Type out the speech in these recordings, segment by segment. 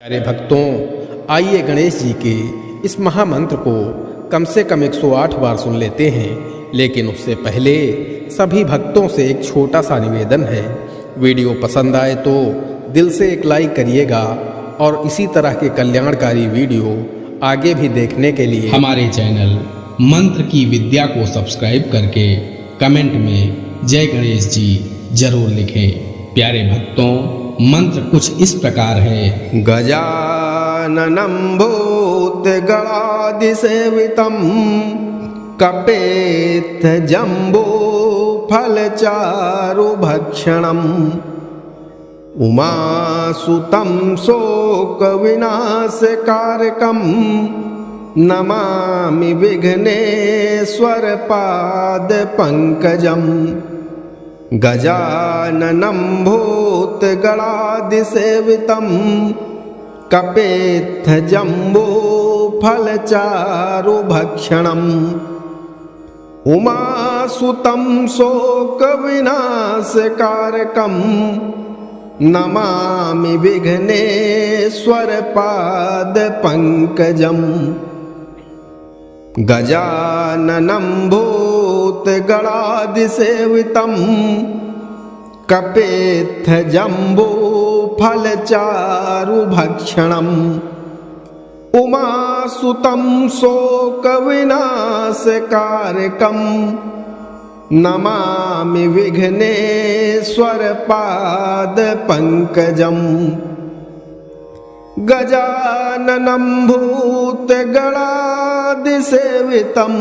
प्यारे भक्तों, आइए गणेश जी के इस महामंत्र को कम से कम 108 बार सुन लेते हैं। लेकिन उससे पहले सभी भक्तों से एक छोटा सा निवेदन है। वीडियो पसंद आए तो दिल से एक लाइक करिएगा और इसी तरह के कल्याणकारी वीडियो आगे भी देखने के लिए हमारे चैनल मंत्र की विद्या को सब्सक्राइब करके कमेंट में जय गणेश जी जरूर लिखें। प्यारे भक्तों, मंत्र कुछ इस प्रकार है। गजाननं भूतगणाधिसेवितं कपेत जम्बो फलचारुभक्षणम् उमासुतं शोकविनाशकारकं नमामि विघ्नेश्वर पादपङ्कजम्। गजाननं भूतगणाधिसेवितं कपेत्थजम्बो फलचारुभक्षणम् उमासुतं शोकविनाशकारकं नमामि विघ्नेश्वर पादपङ्कजम्। गजाननं भूतगणाधिसेवितं कपेत्थजम्बो फलचारुभक्षणम् उमासुतं शोकविनाशकारकं नमामि विघ्नेश्वर पादपङ्कजम्। गजाननं भूतगणाधिसेवितं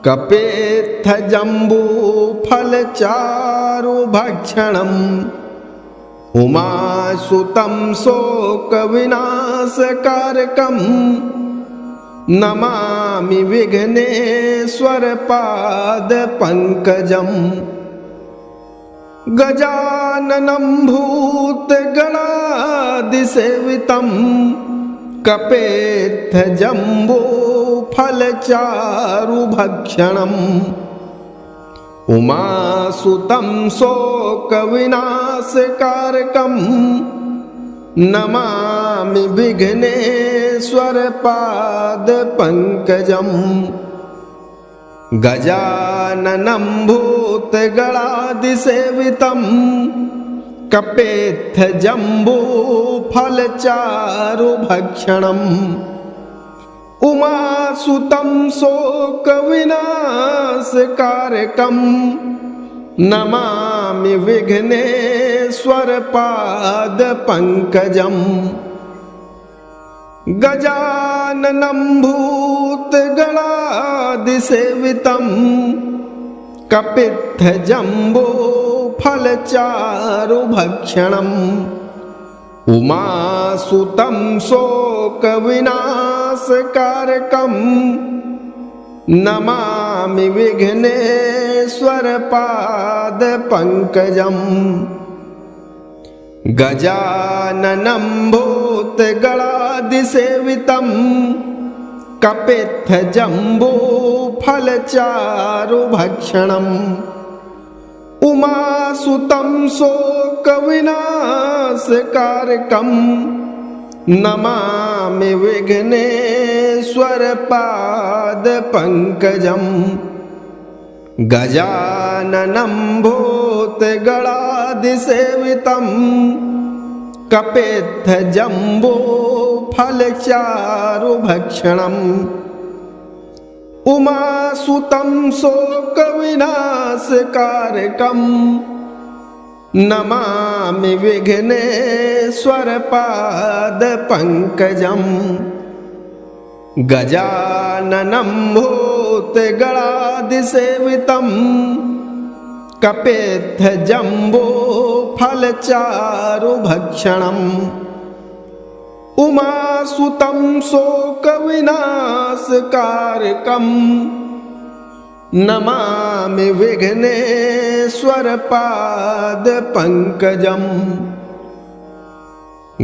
कपेत्थजम्बूफलचारुभक्षणम् उमासुतं शोकविनाशकारकं नमामि विघ्नेश्वर पादपङ्कजम्। गजाननं भूतगणाधिसेवितं कपेत्थजम्बूफलचारुभक्षणम् उमासुतं शोकविनाशकारकं नमामि विघ्नेश्वर पादपङ्कजम्। गजाननं भूतगणाधिसेवितं कपेत्थजम्बूफलचारुभक्षणम् उमासुतं शोकविनाशकारकं नमामि विघ्नेश्वर पादपङ्कजम्। गजाननं भूतगणाधिसेवितं कपेत्थजम्बूफलचारुभक्षणम् उमासुतं शोकविनाशकारकं नमामि विघ्नेश्वर पादपङ्कजम्। गजाननं भूतगणाधिसेवितं कपेत्थजम्बूफलचारुभक्षणम् उमासुतं शोकविनाशकारकं नमामि विघ्नेश्वर पादपङ्कजम्। गजाननं भूतगणाधिसेवितं कपेत्थजम्बूफलचारुभक्षणम् उमासुतं शोकविनाशकारकं नमामि विघ्नेश्वर पादपङ्कजम्। गजाननं भूतगणाधिसेवितं कपेत्थजम्बूफलचारुभक्षणम् उमासुतं शोकविनाशकारकं नमामि विघ्नेश्वर पादपङ्कजम्।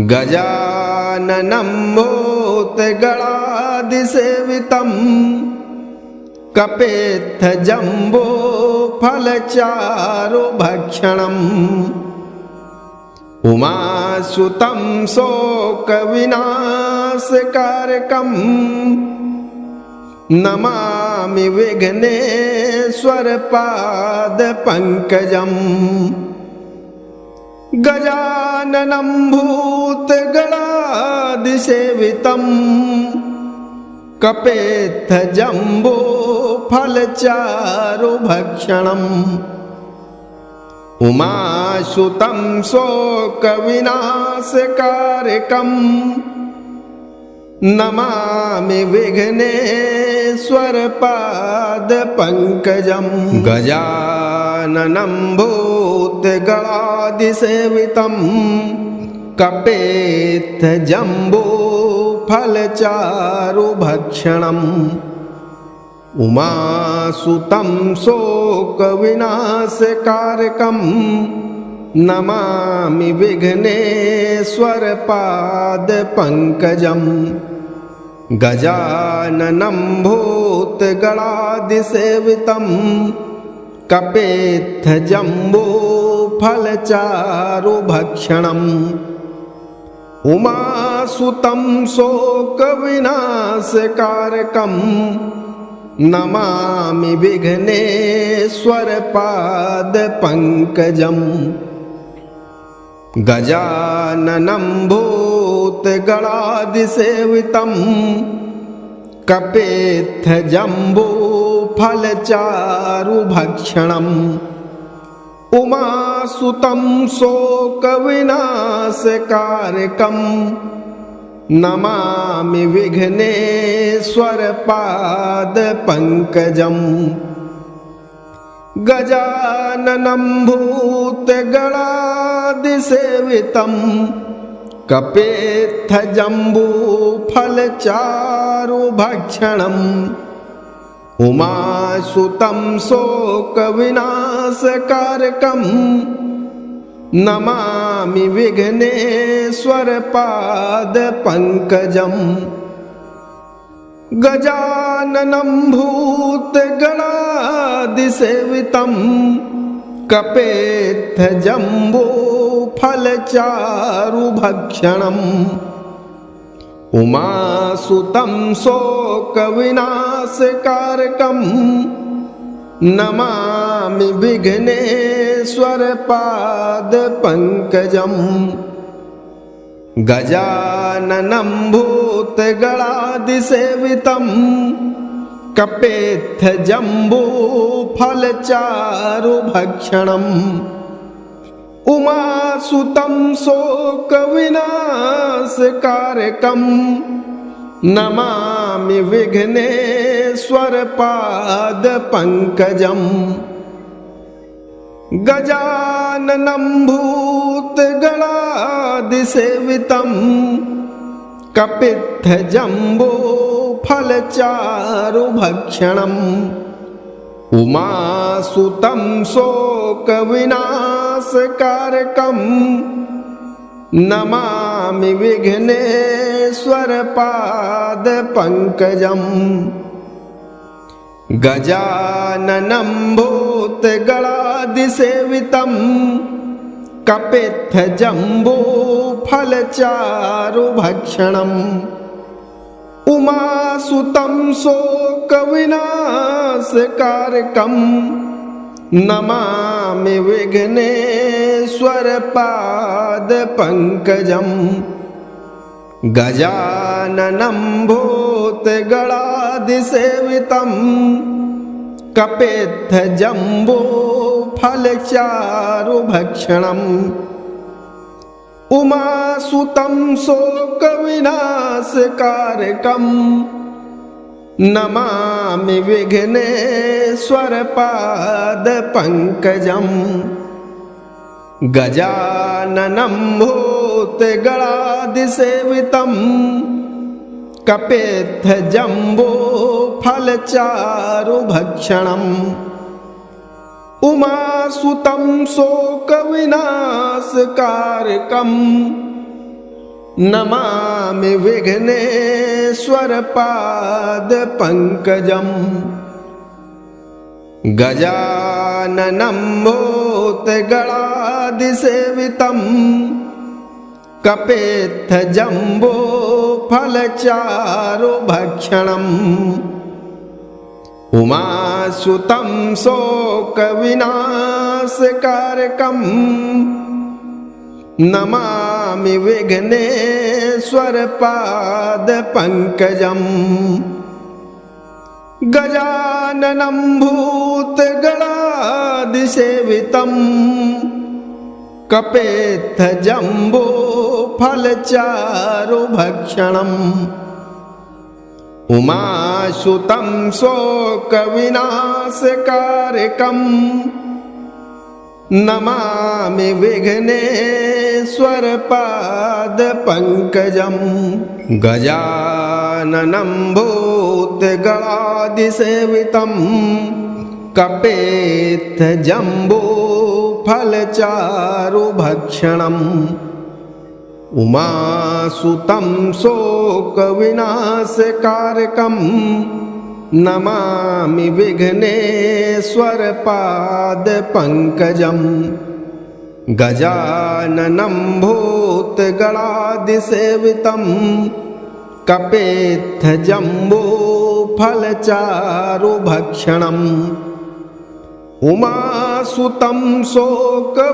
गजाननं भूतगणाधिसेवितं कपेत्थजम्बूफलचारुभक्षणम् उमासुतं शोकविनाशकारकं नमामि विघ्नेश्वरपादपङ्कजम् गजाननं भूतगणादिसेवितं कपेत्थजम्बूफलचारुभक्षणम् उमासुतं शोकविनाशकारकं नमामि विघ्नेश्वरपादपङ्कजम् गजाननं भूतगणादिसेवितं कपेत्थजम्बूफलचारुभक्षणम् उमासुतं शोकविनाशकारकं नमामि विघ्नेश्वरपादपङ्कजम् गजाननं भूतगणादिसेवितं कपेत्थजम्बूफलचारुभक्षणम् उमासुतं शोकविनाशकारकं नमामि विघ्नेश्वरपादपङ्कजम् गजाननं भूतगणादिसेवितं कपेत्थजम्बूफलचारुभक्षणम् उमासुतं शोकविनाशकारकं नमामि विघ्नेश्वरपादपङ्कजम् गजाननं भूतगणादिसेवितं कपेत्थजम्बूफलचारुभक्षणम् उमासुतं शोकविनाशकारकं नमामि विघ्नेश्वरपादपङ्कजम् गजाननं भूतगणादिसेवितं कपेत्थजम्बूफलचारुभक्षणम् उमासुतं शोकविनाशकारकं नमामि विघ्नेश्वरपादपङ्कजम् गजाननं भूतगणादिसेवितं कपेत्थजम्बूफलचारुभक्षणम् उमासुतं शोकविनाशकारकं नमामि विघ्नेश्वरपादपङ्कजम् गजाननं भूतगणादिसेवितं कपेत्थजम्बूफलचारुभक्षणम् उमासुतं शोकविनाशकारकं नमामि विघ्नेश्वरपादपङ्कजम् गजाननं भूतगणादिसेवितं कपेत्थजम्बूफलचारुभक्षणम् उमासुतं शोकविनाशकारकं नमामि विघ्नेश्वरपादपङ्कजम् गजाननं भूतगणादिसेवितं कपेत्थजम्बूफलचारुभक्षणम् उमासुतं शोकविनाशकारकं नमामि विघ्नेश्वरपादपङ्कजम् गजाननं भूतगणादिसेवितं कपेत्थजम्बूफलचारुभक्षणम् उमासुतं शोकविनाशकारकं नमामि विघ्नेश्वरपादपङ्कजम् गजाननं भूतगणादिसेवितं कपेत्थ जम्बो फलचारु भक्षणम् उमासुतं शोकविनाशकारकम् नमामि विघ्नेश्वरपादपङ्कजम् गजाननं भूतगणादिसेवितम् कपेत्थ जम्बो फलचारु भक्षणम् उमासुतं शोकविनाशकारकम् नमामि विघ्नेश्वरपादपङ्कजम् गजाननं भूतगणादिसेवितम् कपेत्थ जम्बो फलचारु भक्षणम् उमासुतं शोकविनाशकारकम् नमामि विघ्नेश्वरपादपङ्कजम् गजाननं भूतगणादिसेवितम् कपेत्थ जम्बो फलचारु भक्षणम् उमासुतं शोकविनाशकारकम्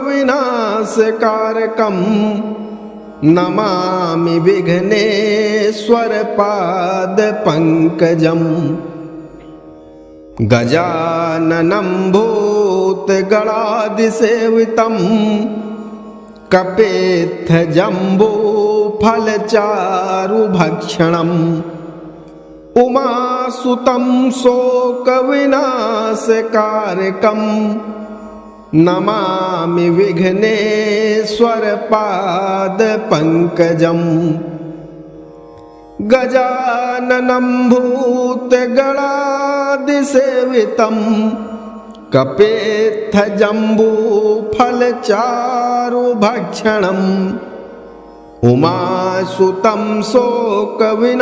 नमामि विघ्नेश्वरपादपङ्कजम् गजाननं भूतगणादिसेवितम् कपेत्थ जम्बो फलचारु भक्षणम् उमासुतं शोकविनाशकारकम् नमामि विघ्नेश्वरपादपङ्कजम् गजाननं भूतगणादिसेवितम् कपेत्थ जम्बो फलचारु भक्षणम् उमासुतं शोकविनाशकारकम्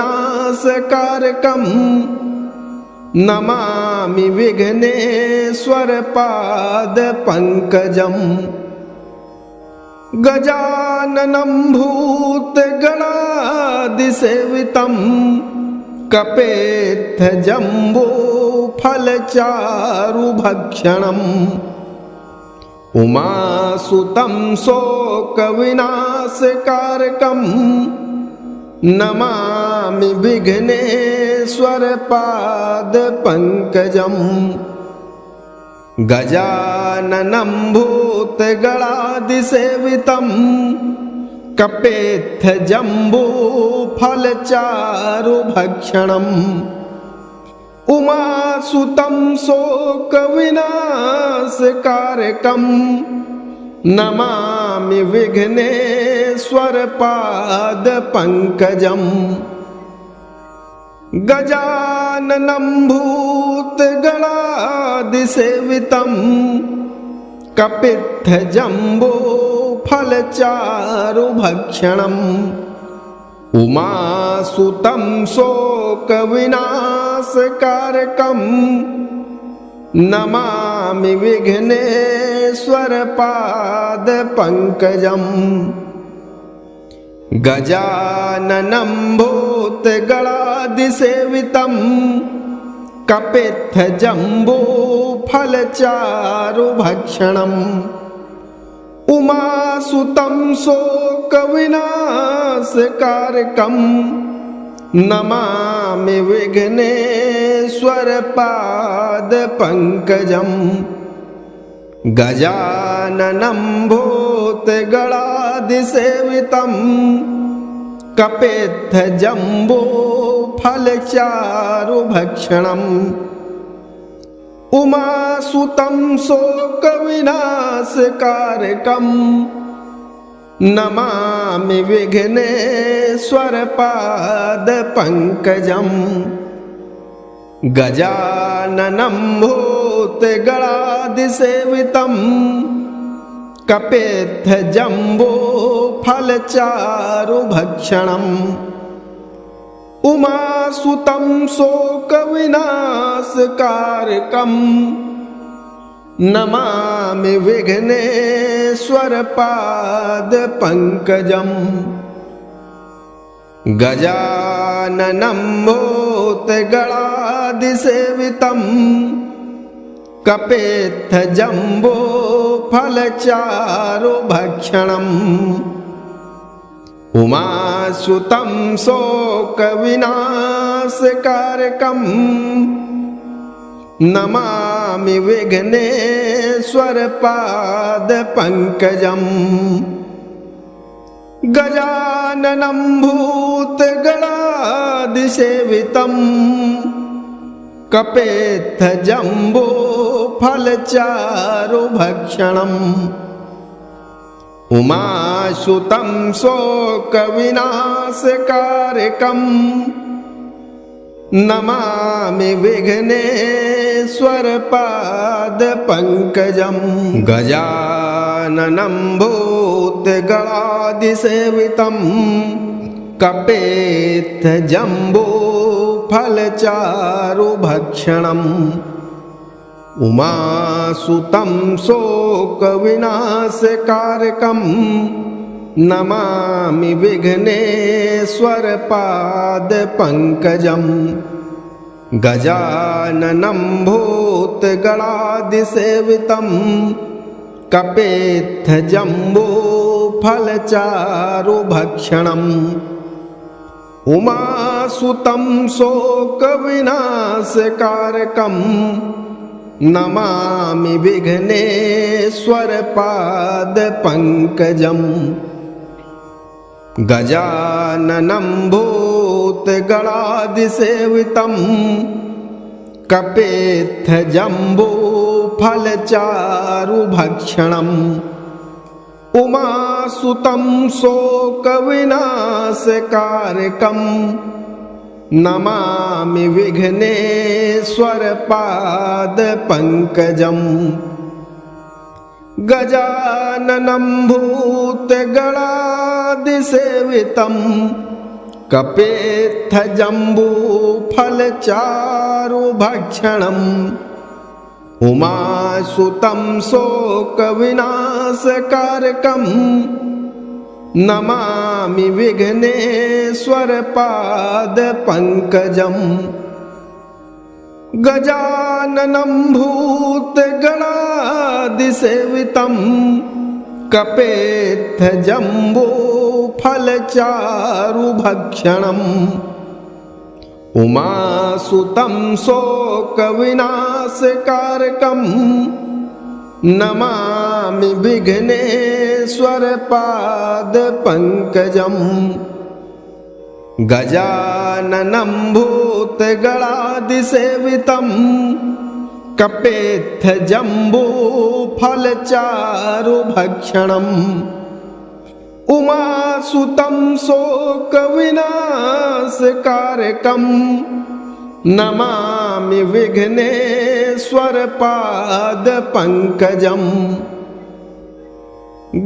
नमामि विघ्नेश्वरपादपङ्कजम् गजाननं भूतगणादिसेवितम् कपेत्थ जम्बो फलचारु भक्षणम् उमासुतं शोकविनाशकारकम् नमामि विघ्नेश्वरपादपङ्कजम् गजाननं भूतगणादिसेवितम् कपेत्थ जम्बो फलचारु भक्षणम् उमासुतं शोकविनाशकारकम् नमामि विघ्नेश्वरपादपङ्कजम् गजाननं भूतगणादिसेवितम् कपित्थ जम्बो फलचारु भक्षणम् उमासुतं शोकविनाशकारकम् नमामि विघ्नेश्वरपादपङ्कजम् गजाननं भूतगणादिसेवितम् कपित्थ जम्बो फलचारु भक्षणम् उमासुतं शोकविनाशकारकम् नमामि विघ्नेश्वरपादपङ्कजम् गजाननं भूतगणादिसेवितम् कपेत्थ जम्बो फलचारु भक्षणम् उमासुतं शोकविनाशकारकम् नमामि विघ्नेश्वरपादपङ्कजम् गजाननं भूतगणादिसेवितम् कपेत्थ जम्बो फलचारु भक्षणम् उमासुतं शोकविनाशकारकम् नमामि विघ्नेश्वरपादपङ्कजम् स्वरपाद पंकजम् गजाननं भूतगणादिसेवितम् कपेत्थजम्बो फलचारुभक्षणम् उमासुतं शोकविनाशकारकम् नमामि विघ्नेश्वरपादपङ्कजम् गजाननं भूतगणादिसेवितम् कपेत्थजम्बो फलचारुभक्षणम् उमासुतं शोकविनाशकारकम् नमामि विघ्नेश्वरपादपङ्कजम् गजाननं भूतगणादिसेवितम् कपेत्थजम्बो फलचारुभक्षणम् उमासुतं शोकविनाशकारकम् नमामि विघ्नेश्वरपादपङ्कजम् गजाननं भूतगणादिसेवितम् कपेत्थजम्बो फलचारुभक्षणम् उमासुतं शोकविनाशकारकम् नमामि विघ्नेश्वरपादपङ्कजम् गजाननं भूतगणादिसेवितम् कपेत्थजम्बो फलचारुभक्षणम् उमासुतं शोकविनाशकारकम् नमामि विघ्नेश्वरपादपङ्कजम् गजाननं भूतगणादिसेवितम् कपेत्थजम्बो फलचारुभक्षणम् उमासुतं शोकविनाशकारकम् नमामि विघ्नेश्वरपादपङ्कजम् गजाननं भूतगणादिसेवितम् कपेत्थजम्बो फलचारुभक्षणम् उमासुतं शोकविनाशकारकम् नमामि विघ्नेश्वरपादपङ्कजम् गजाननं भूतगणादिसेवितम् कपेत्थजम्बो फलचारुभक्षणम् उमासुतं शोकविनाशकारकम् नमामि विघ्नेश्वरपादपङ्कजम्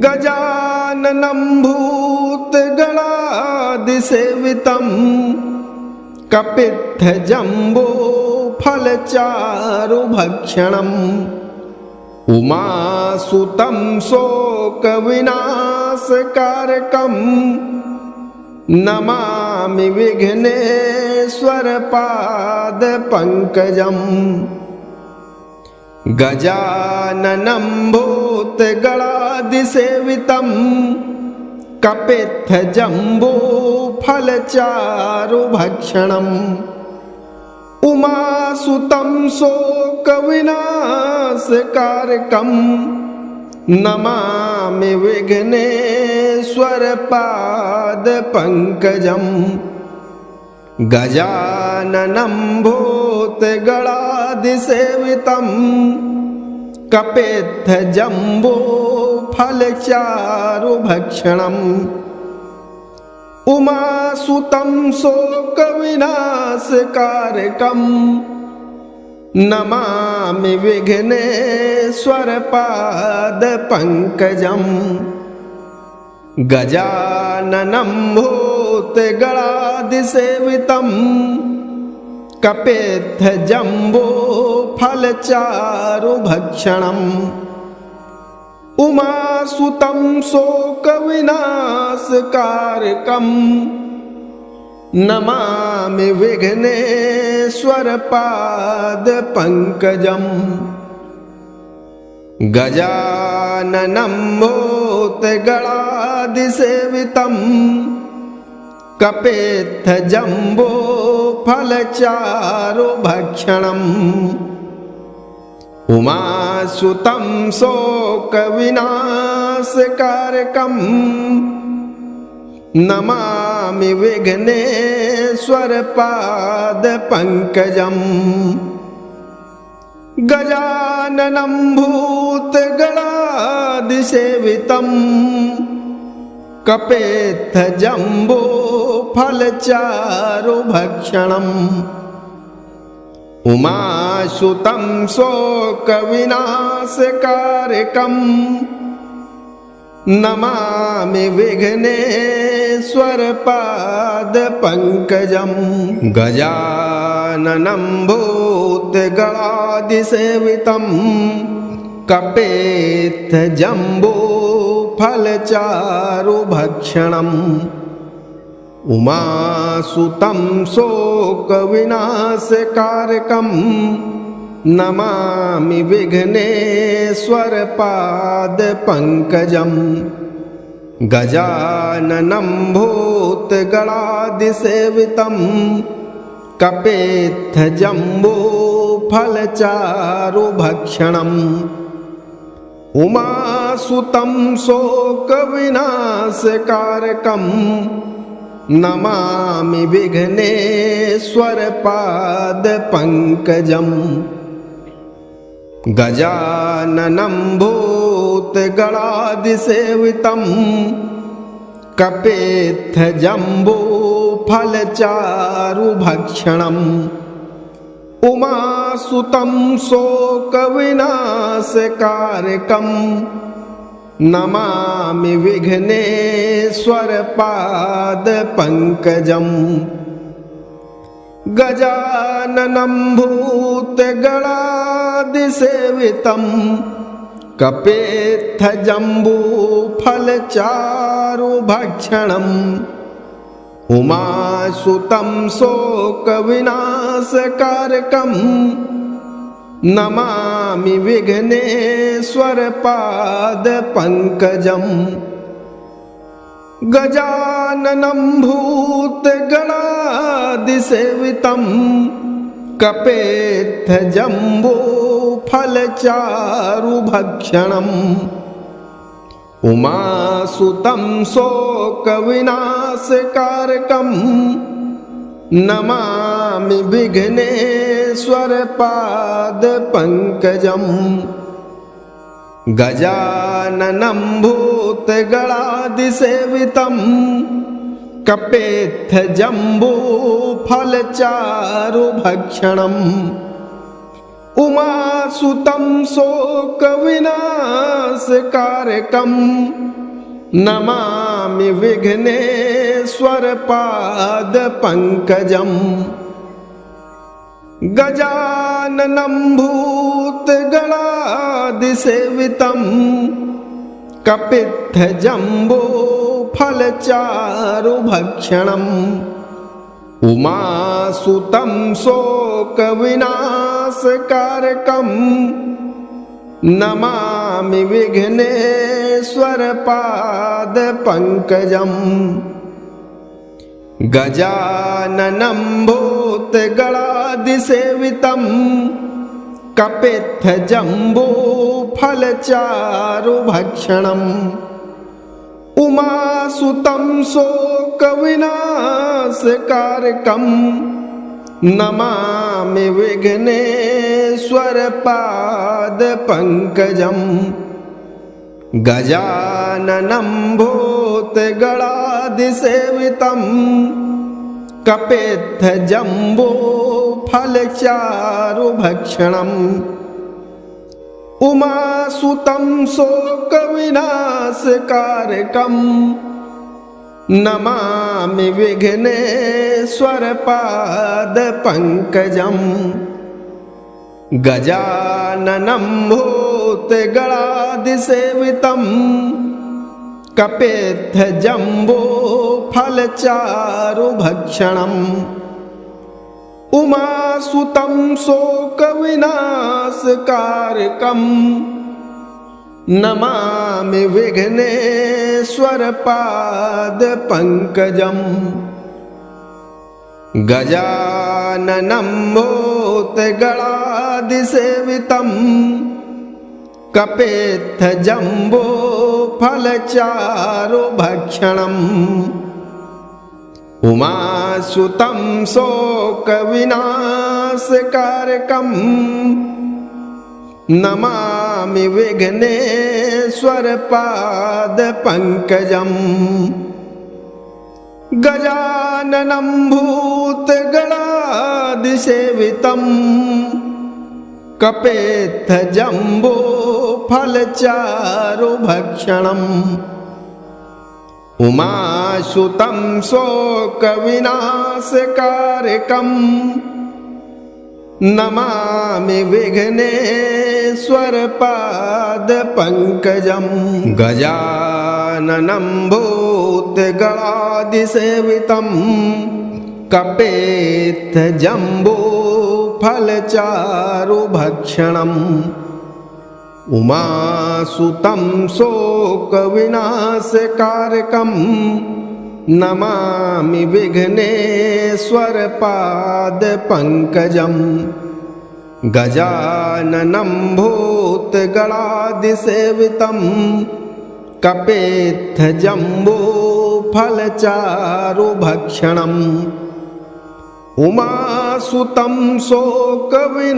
गजाननं भूतगणादिसेवितम् कपित्थजम्बो फलचारुभक्षणम् उमासुतं शोकविनाशकारकम् नमामि विघ्नेश्वरपादपङ्कजम् गजाननं भूतगणादिसेवितम् कपित्थजम्बो फलचारुभक्षणम् उमासुतं शोकविनाशकारकम् नमामि विघ्नेश्वरपादपङ्कजम् गजाननं भूतगणादिसेवितम् कपेत्थजम्बो फलचारुभक्षणम् उमासुतं शोकविनाशकारकम् नमामि विघ्नेश्वरपादपङ्कजम् गजाननं भूतगणादिसेवितम् कपेत्थजम्बो फलचारुभक्षणम् उमासुतं शोकविनाशकारकं नमामि विघ्नेश्वरपादपङ्कजम् गजाननं भूतगणाधिसेवितं कपेत्थजम्बोफलचारुभक्षणम् उमासुतं शोकविनाशकारकं नमामि विघ्नेश्वरपादपङ्कजम् गजाननं भूतगणाधिसेवितं कपेत्थजम्बोफलचारुभक्षणम् उमासुतं शोकविनाशकारकं नमामि विघ्नेश्वरपादपङ्कजम् गजाननं भूतगणाधिसेवितं कपेत्थजम्बोफलचारुभक्षणम् उमासुतं शोकविनाशकारकं नमामि विघ्नेश्वरपादपङ्कजम् गजाननं भूतगणाधिसेवितं कपेत्थजम्बोफलचारुभक्षणम् उमासुतं शोकविनाशकारकं नमामि विघ्नेश्वरपादपङ्कजम् गजाननं भूतगणाधिसेवितं कपेत्थजम्बोफलचारुभक्षणम् उमासुतं शोकविनाशकारकं नमामि विघ्नेश्वरपादपङ्कजम् गजाननं भूतगणाधिसेवितं कपेत्थजम्बोफलचारुभक्षणम् उमासुतं शोकविनाशकारकं नमामि विघ्नेश्वरपादपङ्कजम् गजाननं भूतगणाधिसेवितं कपेत्थजम्बोफलचारुभक्षणम् उमासुतं शोकविनाशकारकं नमामि विघ्नेश्वरपादपङ्कजम् गजाननं भूतगणाधिसेवितं कपेत्थजम्बोफलचारुभक्षणम् उमासुतं शोकविनाशकारकं नमामि विघ्नेश्वरपादपङ्कजम् गजाननं भूतगणाधिसेवितं कपेत्थजम्बोफलचारुभक्षणम् उमासुतं शोकविनाशकारकं नमामि विघ्नेश्वरपादपङ्कजम् गजाननं भूतगणाधिसेवितं कपेत्थजम्बोफलचारुभक्षणम् उमासुतं शोकविनाशकारकं नमामि विघ्नेश्वरपादपङ्कजम् गजाननं भूतगणाधिसेवितं कपेत्थजम्बोफलचारुभक्षणम् उमासुतं शोकविनाशकारकं नमामि विघ्नेश्वरपादपङ्कजम् गजाननं भूतगणाधिसेवितं गणादिसेवितं कपेत्थ जम्बो फलचारुभक्षणम् उमासुतं शोकविनाशकारकम् नमामि विघ्नेश्वरपादपङ्कजम् गजाननं भूतगणादिसेवितं कपेत्थ जम्बो फलचारुभक्षणम् उमासुतं शोकविनाशकारकम् नमामि विघ्नेश्वरपादपङ्कजम् गजाननं भूतगणादिसेवितं कपेत्थ जम्बो फलचारुभक्षणम् उमासुतं शोकविनाशकारकम् नमामि विघ्नेश्वरपादपङ्कजम् गजाननं भूतगणादिसेवितं कपेत्थ जम्बो फलचारुभक्षणम् उमासुतं शोकविनाशकारकम् नमामि विघ्नेश्वरपादपङ्कजम् गजाननं भूतगणादिसेवितं कपेत्थ जम्बो फलचारुभक्षणम् उमासुतं शोकविनाशकारकम्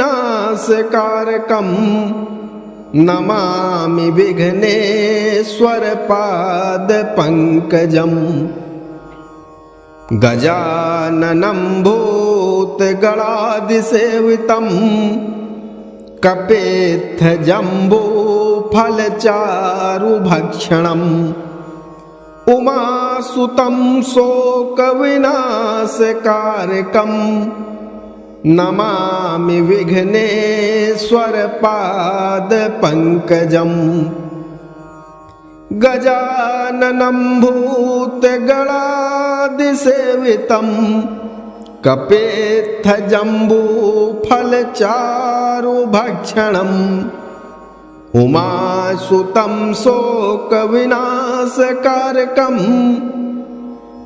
नमामि विघ्नेश्वरपादपङ्कजम् गजाननं भूतगणादिसेवितं कपेत्थ जम्बो फलचारुभक्षणम् उमासुतं शोकविनाशकारकम् नमामि विघ्नेश्वरपादपङ्कजम् गजाननं भूतगणादिसेवितं कपेत्थ जम्बो फलचारुभक्षणम् उमासुतं शोकविनाशकारकम्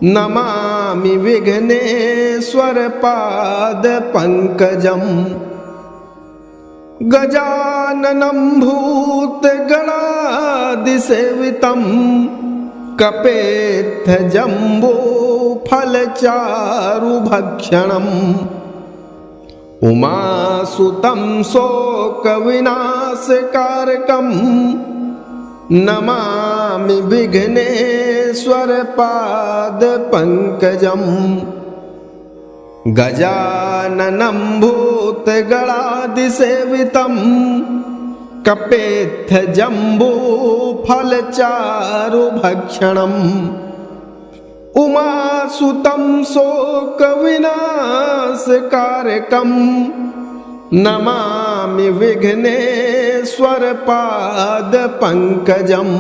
नमामि विघ्नेश्वरपादपङ्कजम् गजाननं भूतगणादिसेवितं कपेत्थ जम्बो फलचारुभक्षणम् उमासुतं शोकविनाशकारकम् नमामि विघ्नेश्वरपादपङ्कजम् गजाननं भूतगणादिसेवितं कपेत्थ जम्बो फलचारुभक्षणम् उमासुतं शोकविनाशकारकम् नमामि विघ्नेश्वरपादपङ्कजम्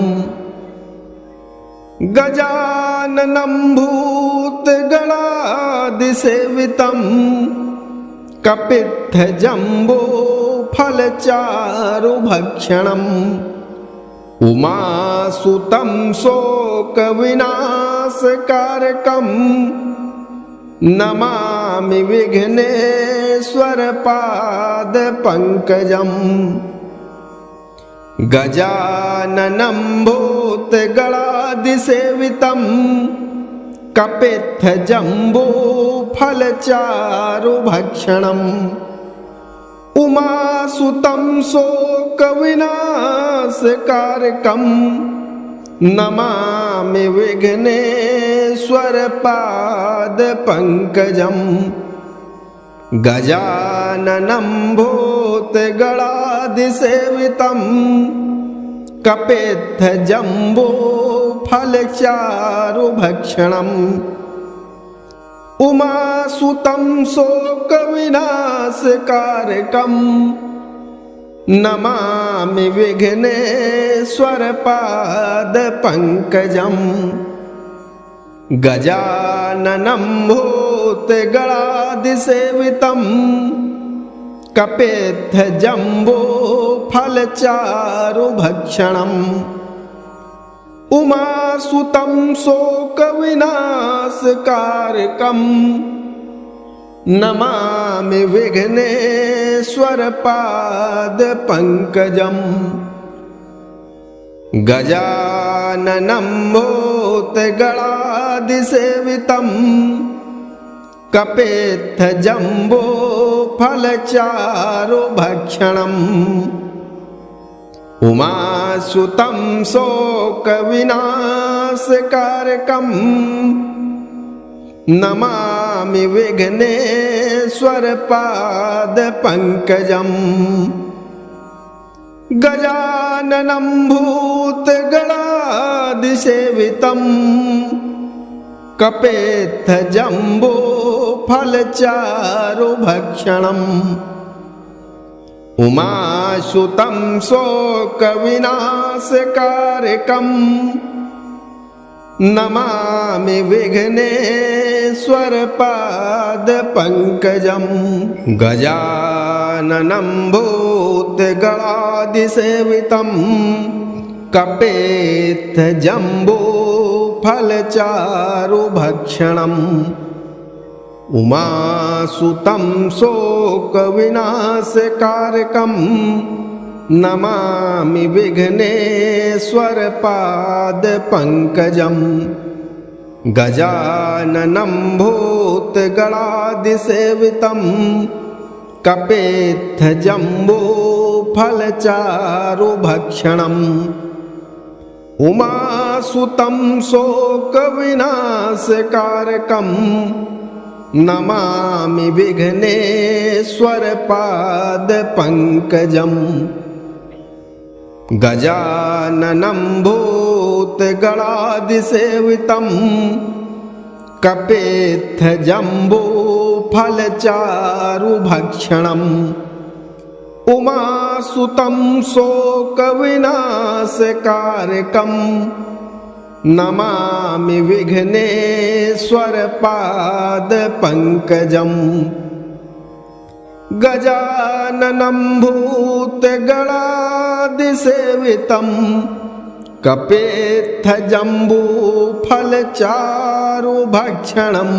गजाननं भूतगणादिसेवितं कपित्थ जम्बो फलचारुभक्षणम् उमासुतं शोकविनाशकारकम् नमामि विघ्नेश्वरपादपङ्कजम् गजाननं भूतगणादिसेवितं कपित्थ जम्बो फलचारुभक्षणम् उमासुतं शोकविनाशकारकम् नमामि विघ्नेश्वरपादपङ्कजम् गजाननं भूतगणादिसेवितं कपेत्थ जम्बो फलचारुभक्षणम् उमासुतं शोकविनाशकारकम् नमामि विघ्नेश्वरपाद पंकजं गजाननं भूतगणादिसेवितं कपित्थजम्बूफलचारुभक्षणम् उमासुतं शोकविनाशकारकम् नमामि विघ्नेश्वरपाद पंकजं गजाननं भूतगणादिसेवितं कपित्थजम्बूफलचारुभक्षणम् उमासुतं शोकविनाशकारकम् नमामि विघ्नेश्वरपाद पंकजं गजाननं भूतगणादिसेवितं कपित्थजम्बूफलचारुभक्षणम् उमासुतं शोकविनाशकारकम् नमामि विघ्नेश्वरपाद पंकजं गजाननं भूतगणादिसेवितं कपित्थजम्बूफलचारुभक्षणम् उमासुतं शोकविनाशकारकम् नमामि विघ्नेश्वरपाद पंकजं गजाननं भूतगणादिसेवितं कपित्थजम्बूफलचारुभक्षणम् उमासुतं शोकविनाशकारकम् नमामि विघ्नेश्वरपाद पंकजं गजाननं भूतगणादिसेवितं कपित्थजम्बूफलचारुभक्षणम् उमासुतं शोकविनाशकारकम् नमामि विघ्नेश्वरपाद पंकजं गजाननं भूतगणादिसेवितं कपित्थजम्बूफलचारुभक्षणम्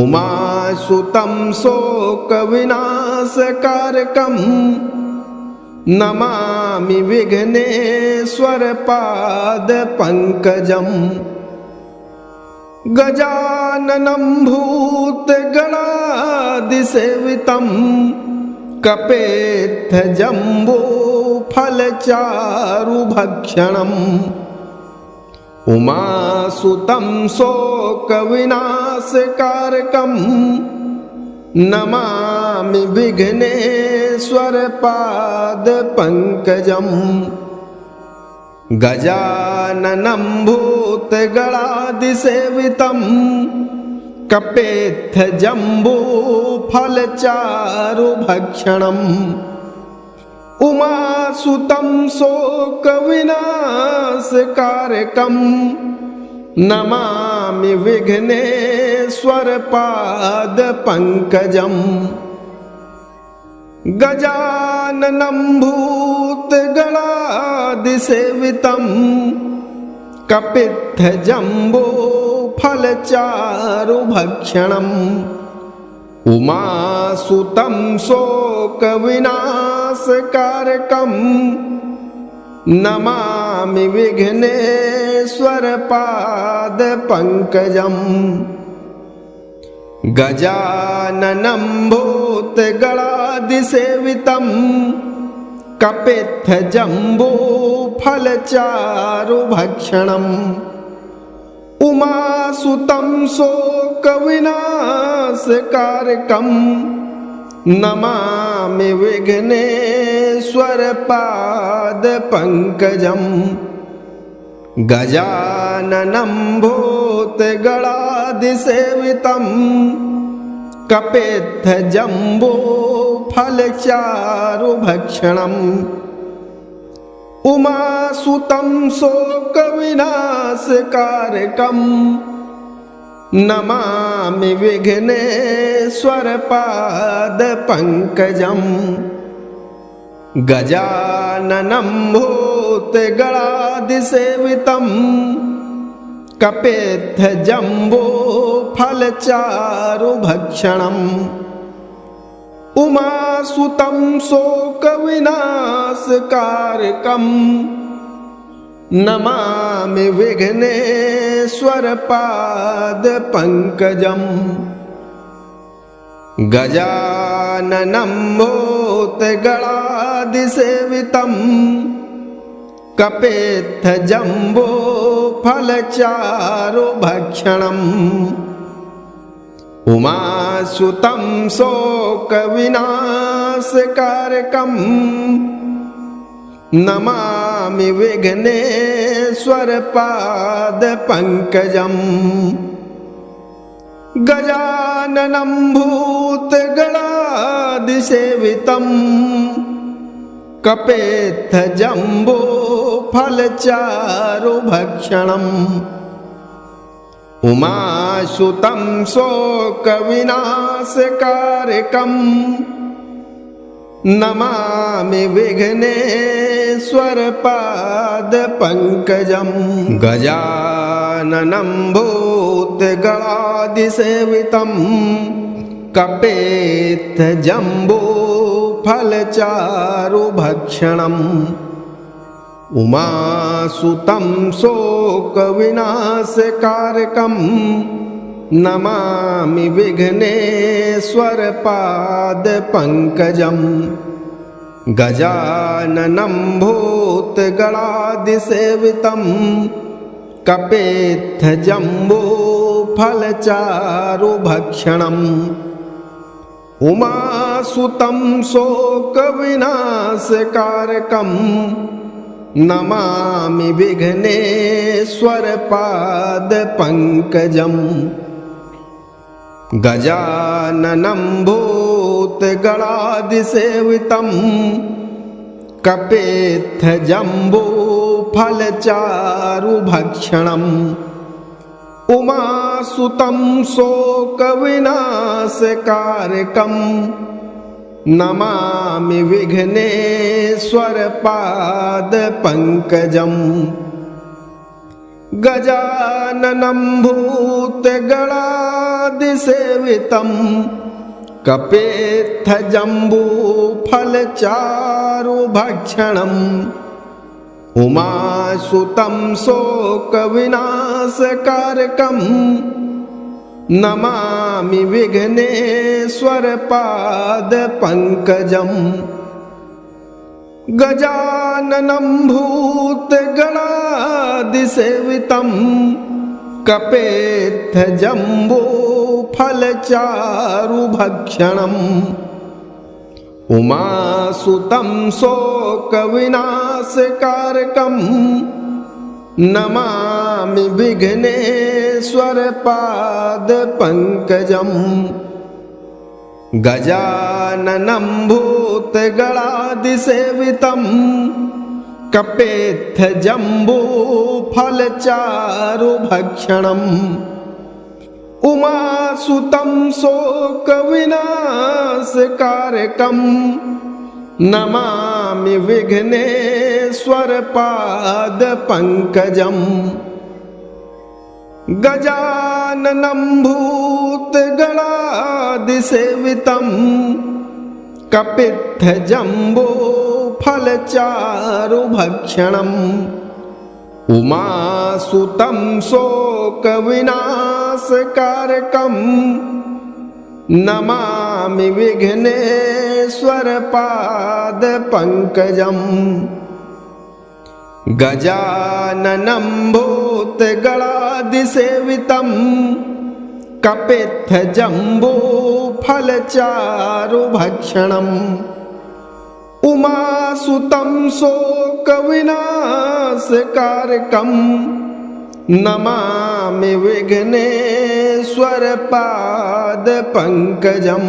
उमासुतं शोकविनाशकारकम् नमामि विघ्नेश्वरपाद पंकजं गजाननं भूतगणादिसेवितं कपित्थजम्बूफलचारुभक्षणम् उमासुतं शोकविनाशकारकम् नमामि विघ्नेश्वरपाद पंकजं गजाननं भूतगणादिसेवितं कपित्थजम्बूफलचारुभक्षणम् उमासुतं शोकविनाशकारकम् नमामि विघ्नेश्वरपाद पंकजं गजाननं भूतगणादिसेवितं कपित्थजम्बूफलचारुभक्षणम् उमासुतं शोकविनाशकारकम् नमामि विघ्नेश्वरपाद पंकजं गजाननं भूतगणादिसेवितं कपित्थजम्बूफलचारुभक्षणम् उमासुतं शोकविनाशकारकम् नमामि विघ्नेश्वरपाद पंकजं गजाननं भूतगणादिसेवितं कपेत्थ जम्बो फलचारु भक्षणम् उमासुतं शोकविनाशकारकम् नमामि विघ्नेश्वरपादपङ्कजम् गजाननं भूतगणादिसेवितम् कपेत्थ जम्बो फलचारु भक्षणम् उमासुतं शोकविनाशकारकम् नमामि विघ्नेश्वरपादपङ्कजम् गजाननं भूतगणादिसेवितम् कपेत्थ जम्बो फलचारु भक्षणम् उमासुतं शोकविनाशकारकम् नमामि विघ्नेश्वरपादपङ्कजम् गजाननं भूतगणादिसेवितम् कपेत्थ जम्बो फलचारु भक्षणम् उमासुतं शोकविनाशकारकम् नमामि विघ्नेश्वरपादपङ्कजम् गजाननं भूतगणादिसेवितम् कपेत्थ जम्बो फलचारु भक्षणम् उमासुतं शोकविनाशकारकम् नमामि विघ्नेश्वरपादपङ्कजम् गजाननं भूतगणादिसेवितम् कपेत्थ जम्बो फलचारु भक्षणम् उमासुतं शोकविनाशकारकम् नमामि विघ्नेश्वरपादपङ्कजम् गजाननं भूतगणादिसेवितम् कपेत्थ जम्बो फलचारु भक्षणम् उमासुतं शोकविनाशकारकम् नमामि विघ्नेश्वरपादपङ्कजम् गजाननं भूतगणादिसेवितम् कपेत्थ जम्बो फलचारु भक्षणम् उमासुतं शोकविनाशकारकम् नमामि विघ्नेश्वरपादपङ्कजम् गजाननं भूतगणादिसेवितम् कपेत्थ जम्बो फलचारु भक्षणम् उमासुतं शोकविनाशकारकम् नमामि विघ्नेश्वरपादपङ्कजम् गजाननं भूतगणादिसेवितम् कपेत्थ जम्बो फलचारु भक्षणम् उमासुतं शोकविनाशकारकम् नमामि विघ्नेश्वरपादपङ्कजम् गजाननं भूतगणादिसेवितम् कपित्थ जम्बो फलचारु भक्षणम् उमासुतं शोकविनाशकारकम् नमामि विघ्नेश्वरपादपङ्कजम् गजाननं भूतगणादिसेवितम् कपित्थ जम्बो फलचारु भक्षणम् उमासुतं शोकविनाशकारकम् नमामि विघ्नेश्वरपादपङ्कजम् पाद पंकजम